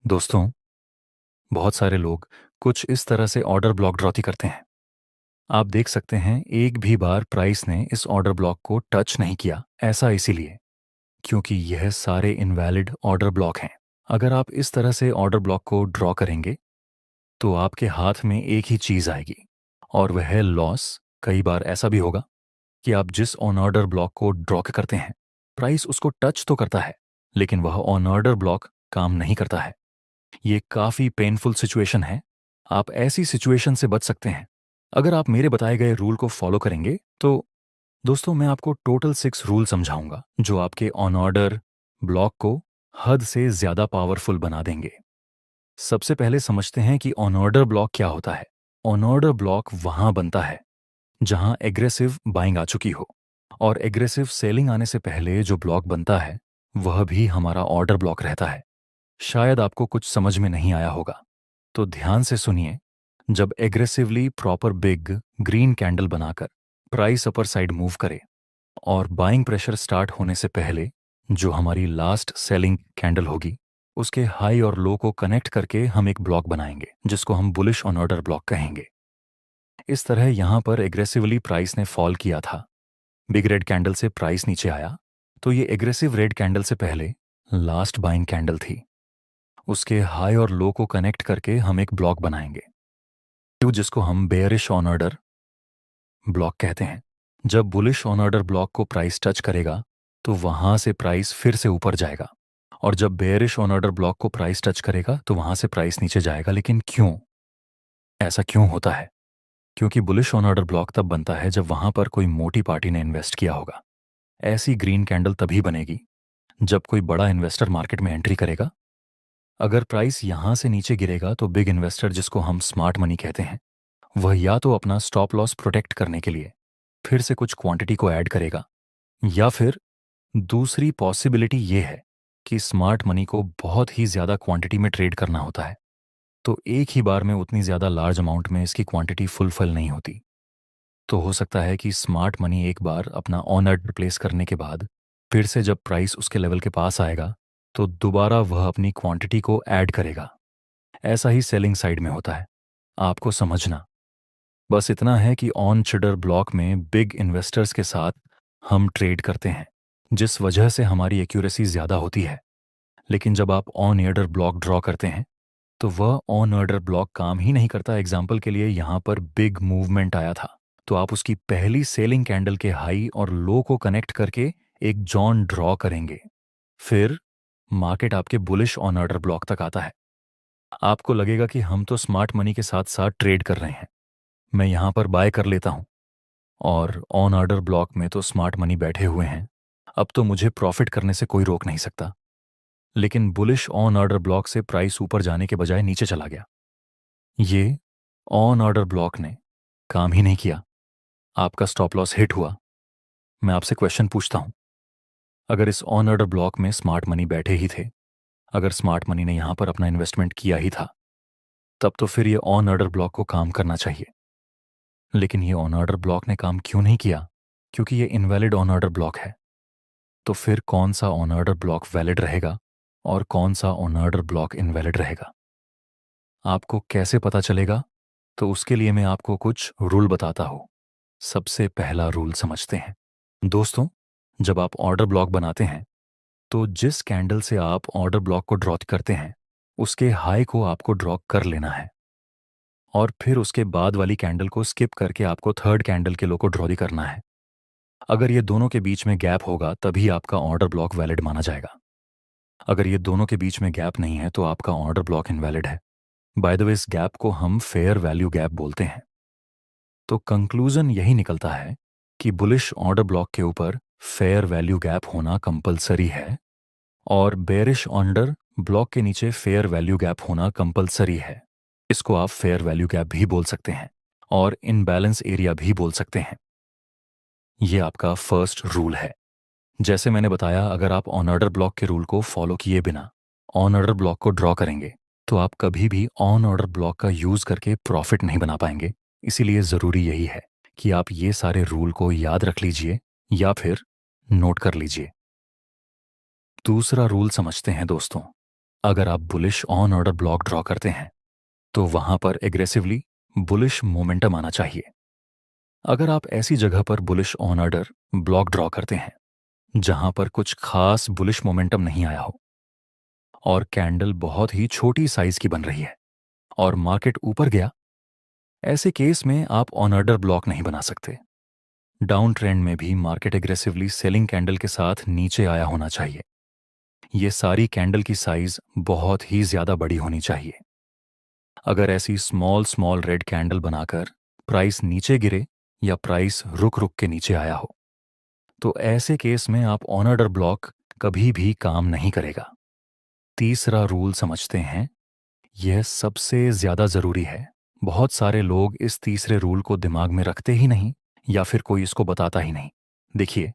दोस्तों, बहुत सारे लोग कुछ इस तरह से ऑर्डर ब्लॉक ड्रॉती करते हैं। आप देख सकते हैं एक भी बार प्राइस ने इस ऑर्डर ब्लॉक को टच नहीं किया। ऐसा इसीलिए क्योंकि यह सारे इनवैलिड ऑर्डर ब्लॉक हैं। अगर आप इस तरह से ऑर्डर ब्लॉक को ड्रॉ करेंगे तो आपके हाथ में एक ही चीज़ आएगी और वह है लॉस। कई बार ऐसा भी होगा कि आप जिस ऑन ऑर्डर ब्लॉक को ड्रॉ करते हैं, प्राइस उसको टच तो करता है, लेकिन वह ऑन ऑर्डर ब्लॉक काम नहीं करता है। ये काफ़ी पेनफुल सिचुएशन है। आप ऐसी सिचुएशन से बच सकते हैं अगर आप मेरे बताए गए रूल को फॉलो करेंगे। तो दोस्तों, मैं आपको टोटल 6 रूल समझाऊंगा जो आपके ऑन ऑर्डर ब्लॉक को हद से ज़्यादा पावरफुल बना देंगे। सबसे पहले समझते हैं कि ऑन ऑर्डर ब्लॉक क्या होता है। ऑन ऑर्डर ब्लॉक वहां बनता है जहां एग्रेसिव बाइंग आ चुकी हो, और एग्रेसिव सेलिंग आने से पहले जो ब्लॉक बनता है वह भी हमारा ऑर्डर ब्लॉक रहता है। शायद आपको कुछ समझ में नहीं आया होगा, तो ध्यान से सुनिए। जब aggressively proper big green candle बनाकर प्राइस अपर साइड मूव करे और बाइंग प्रेशर स्टार्ट होने से पहले जो हमारी लास्ट सेलिंग कैंडल होगी, उसके हाई और लो को कनेक्ट करके हम एक ब्लॉक बनाएंगे जिसको हम बुलिश ऑन ऑर्डर ब्लॉक कहेंगे। इस तरह यहां पर एग्रेसिवली प्राइस ने फॉल किया था, बिग रेड कैंडल से प्राइस नीचे आया, तो ये एग्रेसिव रेड कैंडल से पहले लास्ट बाइंग कैंडल थी। उसके हाई और लो को कनेक्ट करके हम एक ब्लॉक बनाएंगे टू, जिसको हम बेयरिश ऑन ऑर्डर ब्लॉक कहते हैं। जब बुलिश ऑन ऑर्डर ब्लॉक को प्राइस टच करेगा तो वहां से प्राइस फिर से ऊपर जाएगा, और जब बेयरिश ऑन ऑर्डर ब्लॉक को प्राइस टच करेगा तो वहां से प्राइस नीचे जाएगा। लेकिन क्यों ऐसा क्यों होता है? क्योंकि बुलिश ऑन ऑर्डर ब्लॉक तब बनता है जब वहां पर कोई मोटी पार्टी ने इन्वेस्ट किया होगा। ऐसी ग्रीन कैंडल तभी बनेगी जब कोई बड़ा इन्वेस्टर मार्केट में एंट्री करेगा। अगर प्राइस यहां से नीचे गिरेगा तो बिग इन्वेस्टर, जिसको हम स्मार्ट मनी कहते हैं, वह या तो अपना स्टॉप लॉस प्रोटेक्ट करने के लिए फिर से कुछ क्वांटिटी को ऐड करेगा, या फिर दूसरी पॉसिबिलिटी ये है कि स्मार्ट मनी को बहुत ही ज़्यादा क्वांटिटी में ट्रेड करना होता है, तो एक ही बार में उतनी ज़्यादा लार्ज अमाउंट में इसकी क्वांटिटी फुलफिल नहीं होती। तो हो सकता है कि स्मार्ट मनी एक बार अपना ऑनर रिप्लेस करने के बाद फिर से जब प्राइस उसके लेवल के पास आएगा तो दोबारा वह अपनी क्वांटिटी को ऐड करेगा। ऐसा ही सेलिंग साइड में होता है। आपको समझना बस इतना है कि ऑन चिडर ब्लॉक में बिग इन्वेस्टर्स के साथ हम ट्रेड करते हैं, जिस वजह से हमारी एक्यूरेसी ज़्यादा होती है। लेकिन जब आप ऑन ऑर्डर ब्लॉक ड्रॉ करते हैं तो वह ऑन ऑर्डर ब्लॉक काम ही नहीं करता। एग्जाम्पल के लिए, यहाँ पर बिग मूवमेंट आया था तो आप उसकी पहली सेलिंग कैंडल के हाई और लो को कनेक्ट करके एक जॉन ड्रॉ करेंगे। फिर मार्केट आपके बुलिश ऑन ऑर्डर ब्लॉक तक आता है। आपको लगेगा कि हम तो स्मार्ट मनी के साथ साथ ट्रेड कर रहे हैं, मैं यहां पर बाय कर लेता हूं, और ऑन ऑर्डर ब्लॉक में तो स्मार्ट मनी बैठे हुए हैं, अब तो मुझे प्रॉफिट करने से कोई रोक नहीं सकता। लेकिन बुलिश ऑन ऑर्डर ब्लॉक से प्राइस ऊपर जाने के बजाय नीचे चला गया। ये ऑन ऑर्डर ब्लॉक ने काम ही नहीं किया। आपका स्टॉप लॉस हिट हुआ। मैं आपसे क्वेश्चन पूछता हूं, अगर इस ऑन ऑर्डर ब्लॉक में स्मार्ट मनी बैठे ही थे, अगर स्मार्ट मनी ने यहां पर अपना इन्वेस्टमेंट किया ही था, तब तो फिर ये ऑन ऑर्डर ब्लॉक को काम करना चाहिए। लेकिन ये ऑन ऑर्डर ब्लॉक ने काम क्यों नहीं किया? क्योंकि ये इनवैलिड ऑन ऑर्डर ब्लॉक है। तो फिर कौन सा ऑन ऑर्डर ब्लॉक वैलिड रहेगा और कौन सा ऑन ऑर्डर ब्लॉक इनवैलिड रहेगा? आपको कैसे पता चलेगा? तो उसके लिए मैं आपको कुछ रूल बताता हूं। सबसे पहला रूल समझते हैं। दोस्तों, जब आप ऑर्डर ब्लॉक बनाते हैं तो जिस कैंडल से आप ऑर्डर ब्लॉक को ड्रॉ करते हैं उसके हाई को आपको ड्रॉ कर लेना है, और फिर उसके बाद वाली कैंडल को स्किप करके आपको थर्ड कैंडल के लो को ड्रॉ करना है। अगर ये दोनों के बीच में गैप होगा तभी आपका ऑर्डर ब्लॉक वैलिड माना जाएगा। अगर ये दोनों के बीच में गैप नहीं है तो आपका ऑर्डर ब्लॉक इनवैलिड है। बाय द वे, इस गैप को हम फेयर वैल्यू गैप बोलते हैं। तो कंक्लूजन यही निकलता है कि बुलिश ऑर्डर ब्लॉक के ऊपर फेयर वैल्यू गैप होना कंपलसरी है, और बेरिश ऑर्डर ब्लॉक के नीचे फेयर वैल्यू गैप होना कंपलसरी है। इसको आप फेयर वैल्यू गैप भी बोल सकते हैं और इनबैलेंस एरिया भी बोल सकते हैं। ये आपका फर्स्ट रूल है। जैसे मैंने बताया, अगर आप ऑन ऑर्डर ब्लॉक के रूल को फॉलो किए बिना ऑन ऑर्डर ब्लॉक को ड्रॉ करेंगे तो आप कभी भी ऑन ऑर्डर ब्लॉक का यूज करके प्रॉफिट नहीं बना पाएंगे। इसीलिए जरूरी यही है कि आप ये सारे रूल को याद रख लीजिए या फिर नोट कर लीजिए। दूसरा रूल समझते हैं दोस्तों। अगर आप bullish on order block draw करते हैं तो वहां पर एग्रेसिवली बुलिश मोमेंटम आना चाहिए। अगर आप ऐसी जगह पर bullish on order block draw करते हैं जहां पर कुछ खास बुलिश मोमेंटम नहीं आया हो और कैंडल बहुत ही छोटी साइज की बन रही है और मार्केट ऊपर गया, ऐसे केस में आप ऑन ऑर्डर ब्लॉक नहीं बना सकते। डाउन ट्रेंड में भी मार्केट एग्रेसिवली सेलिंग कैंडल के साथ नीचे आया होना चाहिए। ये सारी कैंडल की साइज बहुत ही ज्यादा बड़ी होनी चाहिए। अगर ऐसी स्मॉल स्मॉल रेड कैंडल बनाकर प्राइस नीचे गिरे या प्राइस रुक रुक के नीचे आया हो तो ऐसे केस में आप ऑन ऑर्डर ब्लॉक कभी भी काम नहीं करेगा। तीसरा रूल समझते हैं, यह सबसे ज्यादा जरूरी है। बहुत सारे लोग इस तीसरे रूल को दिमाग में रखते ही नहीं या फिर कोई इसको बताता ही नहीं। देखिए,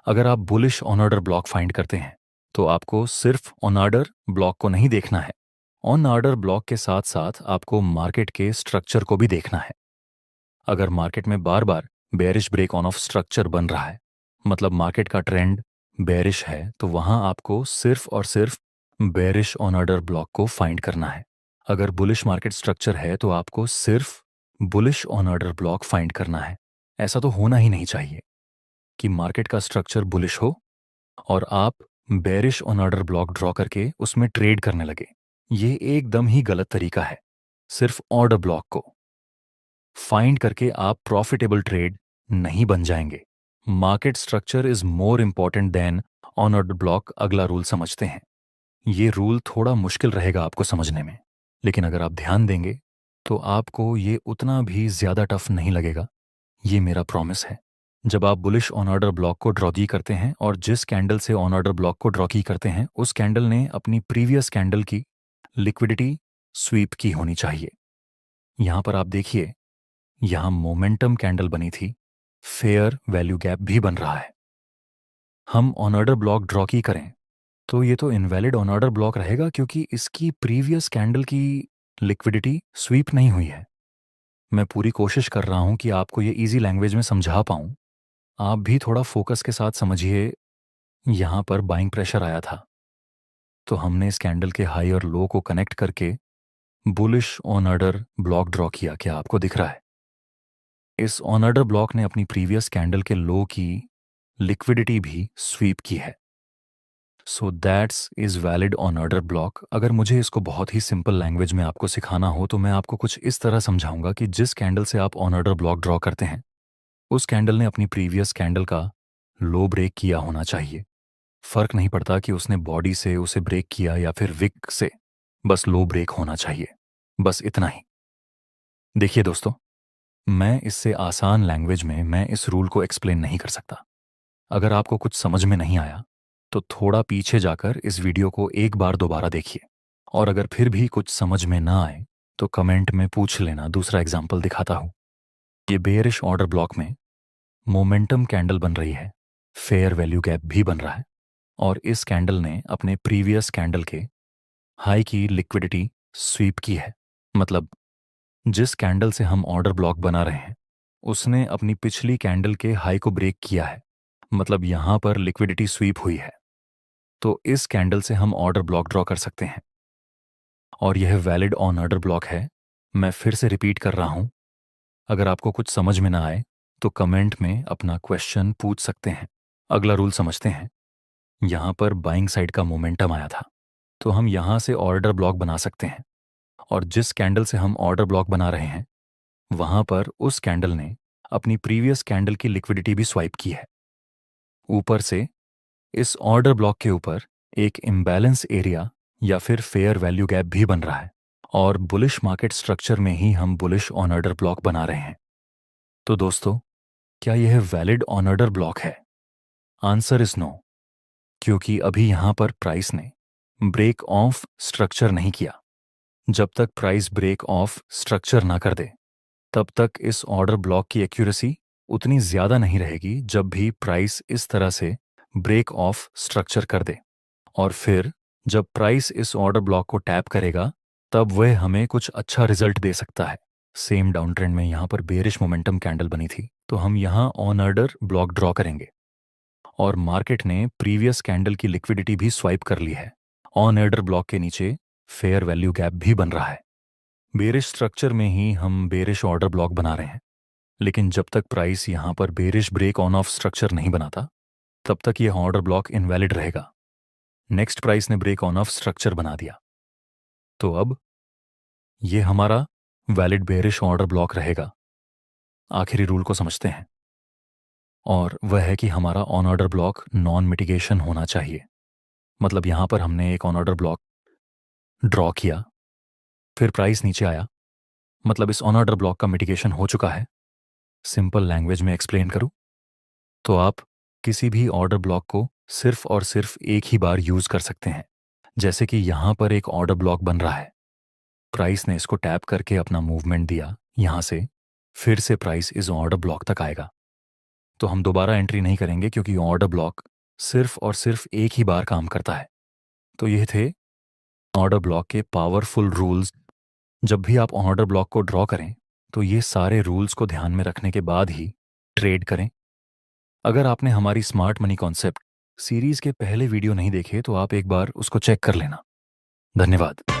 अगर आप bullish on order block find करते हैं तो आपको सिर्फ ऑन ऑर्डर ब्लॉक को नहीं देखना है। ऑन ऑर्डर ब्लॉक के साथ साथ आपको मार्केट के स्ट्रक्चर को भी देखना है। अगर मार्केट में बार बार bearish break on of structure बन रहा है, मतलब मार्केट का ट्रेंड बेरिश है, तो वहां आपको सिर्फ और सिर्फ बेरिश ऑन ऑर्डर ब्लॉक को फाइंड करना है। अगर बुलिश मार्केट स्ट्रक्चर है तो आपको सिर्फ bullish on order block find करना है। ऐसा तो होना ही नहीं चाहिए कि मार्केट का स्ट्रक्चर बुलिश हो और आप bearish on order block draw करके उसमें ट्रेड करने लगे। ये एकदम ही गलत तरीका है। सिर्फ ऑर्डर ब्लॉक को फाइंड करके आप प्रॉफिटेबल ट्रेड नहीं बन जाएंगे। Market structure is more important than on order block. अगला रूल समझते हैं। ये रूल थोड़ा मुश्किल रहेगा आपको समझने में, लेकिन अगर आप ध्यान देंगे तो आपको ये उतना भी ज्यादा टफ नहीं लगेगा। ये मेरा प्रॉमिस है। जब आप बुलिश ऑन ऑर्डर ब्लॉक को ड्रॉ की करते हैं और जिस कैंडल से ऑन ऑर्डर ब्लॉक को ड्रॉ की करते हैं उस कैंडल ने अपनी प्रीवियस कैंडल की लिक्विडिटी स्वीप की होनी चाहिए। यहां पर आप देखिए, यहां मोमेंटम कैंडल बनी थी, फेयर वैल्यू गैप भी बन रहा है। हम ऑन ऑर्डर ब्लॉक ड्रॉ की करें तो ये तो इनवैलिड ऑन ऑर्डर ब्लॉक रहेगा क्योंकि इसकी प्रीवियस कैंडल की लिक्विडिटी स्वीप नहीं हुई है। मैं पूरी कोशिश कर रहा हूं कि आपको ये इजी लैंग्वेज में समझा पाऊं। आप भी थोड़ा फोकस के साथ समझिए। यहां पर बाइंग प्रेशर आया था तो हमने इस कैंडल के हाई और लो को कनेक्ट करके bullish on order block draw किया। क्या आपको दिख रहा है? इस ऑन ऑर्डर ब्लॉक ने अपनी प्रीवियस कैंडल के लो की लिक्विडिटी भी स्वीप की है। So that's is valid on order block. अगर मुझे इसको बहुत ही सिंपल लैंग्वेज में आपको सिखाना हो तो मैं आपको कुछ इस तरह समझाऊंगा कि जिस कैंडल से आप ऑन ऑर्डर ब्लॉक ड्रॉ करते हैं उस कैंडल ने अपनी प्रीवियस कैंडल का लो ब्रेक किया होना चाहिए। फर्क नहीं पड़ता कि उसने बॉडी से उसे ब्रेक किया या फिर विक से, बस लो ब्रेक होना चाहिए। बस इतना ही। देखिए दोस्तों, मैं इससे आसान लैंग्वेज में मैं इस रूल को एक्सप्लेन नहीं कर सकता। अगर आपको कुछ समझ में नहीं आया तो थोड़ा पीछे जाकर इस वीडियो को एक बार दोबारा देखिए और अगर फिर भी कुछ समझ में ना आए तो कमेंट में पूछ लेना, दूसरा एग्जाम्पल दिखाता हूं। ये बेयरिश ऑर्डर ब्लॉक में मोमेंटम कैंडल बन रही है, फेयर वैल्यू गैप भी बन रहा है और इस कैंडल ने अपने प्रीवियस कैंडल के हाई की लिक्विडिटी स्वीप की है। मतलब जिस कैंडल से हम ऑर्डर ब्लॉक बना रहे हैं उसने अपनी पिछली कैंडल के हाई को ब्रेक किया है, मतलब यहां पर लिक्विडिटी स्वीप हुई है। तो इस कैंडल से हम ऑर्डर ब्लॉक ड्रॉ कर सकते हैं और यह वैलिड ऑन ऑर्डर ब्लॉक है। मैं फिर से रिपीट कर रहा हूं। अगर आपको कुछ समझ में ना आए तो कमेंट में अपना क्वेश्चन पूछ सकते हैं। अगला रूल समझते हैं। यहां पर बाइंग साइड का मोमेंटम आया था तो हम यहां से ऑर्डर ब्लॉक बना सकते हैं और जिस कैंडल से हम ऑर्डर ब्लॉक बना रहे हैं वहां पर उस कैंडल ने अपनी प्रीवियस कैंडल की लिक्विडिटी भी स्वाइप की है। ऊपर से इस ऑर्डर ब्लॉक के ऊपर एक इम्बैलेंस एरिया या फिर फेयर वैल्यू गैप भी बन रहा है और बुलिश मार्केट स्ट्रक्चर में ही हम बुलिश ऑन ऑर्डर ब्लॉक बना रहे हैं। तो दोस्तों, क्या यह वैलिड ऑन ऑर्डर ब्लॉक है? आंसर इज नो, क्योंकि अभी यहां पर प्राइस ने ब्रेक ऑफ स्ट्रक्चर नहीं किया। जब तक प्राइस ब्रेक ऑफ स्ट्रक्चर ना कर दे तब तक इस ऑर्डर ब्लॉक की एक्यूरेसी उतनी ज्यादा नहीं रहेगी। जब भी प्राइस इस तरह से ब्रेक ऑफ स्ट्रक्चर कर दे और फिर जब प्राइस इस ऑर्डर ब्लॉक को टैप करेगा तब वह हमें कुछ अच्छा रिजल्ट दे सकता है। सेम डाउन ट्रेंड में यहां पर बेरिश मोमेंटम कैंडल बनी थी तो हम यहां ऑन ऑर्डर ब्लॉक ड्रॉ करेंगे और मार्केट ने प्रीवियस कैंडल की लिक्विडिटी भी स्वाइप कर ली है ऑन ऑर्डर ब्लॉक के नीचे फेयर वैल्यू गैप भी बन रहा है। बेरिश स्ट्रक्चर में ही हम बेरिश ऑर्डर ब्लॉक बना रहे हैं, लेकिन जब तक प्राइस यहां पर bearish break on of structure नहीं बनाता, तब तक यह ऑर्डर ब्लॉक इनवैलिड रहेगा। नेक्स्ट प्राइस ने ब्रेक ऑन ऑफ स्ट्रक्चर बना दिया, तो अब यह हमारा वैलिड बेरिश ऑर्डर ब्लॉक रहेगा। आखिरी रूल को समझते हैं, और वह है कि हमारा on order block non mitigation होना चाहिए। मतलब यहां पर हमने एक ऑन ऑर्डर ब्लॉक ड्रॉ किया, फिर प्राइस नीचे आया, मतलब इस ऑन ऑर्डर ब्लॉक का मिटिगेशन हो चुका है। सिंपल लैंग्वेज में एक्सप्लेन करूं तो आप किसी भी ऑर्डर ब्लॉक को सिर्फ और सिर्फ एक ही बार यूज कर सकते हैं। जैसे कि यहां पर एक ऑर्डर ब्लॉक बन रहा है, प्राइस ने इसको टैप करके अपना मूवमेंट दिया यहां से, फिर से प्राइस इस ऑर्डर ब्लॉक तक आएगा। तो हम दोबारा एंट्री नहीं करेंगे क्योंकि ऑर्डर ब्लॉक सिर्फ और सिर्फ एक ही बार काम करता है। तो ये थे ऑर्डर ब्लॉक के पावरफुल रूल्स। जब भी आप ऑर्डर ब्लॉक को ड्रॉ करें तो ये सारे रूल्स को ध्यान में रखने के बाद ही ट्रेड करें। अगर आपने हमारी स्मार्ट मनी कॉन्सेप्ट सीरीज के पहले वीडियो नहीं देखे तो आप एक बार उसको चेक कर लेना। धन्यवाद।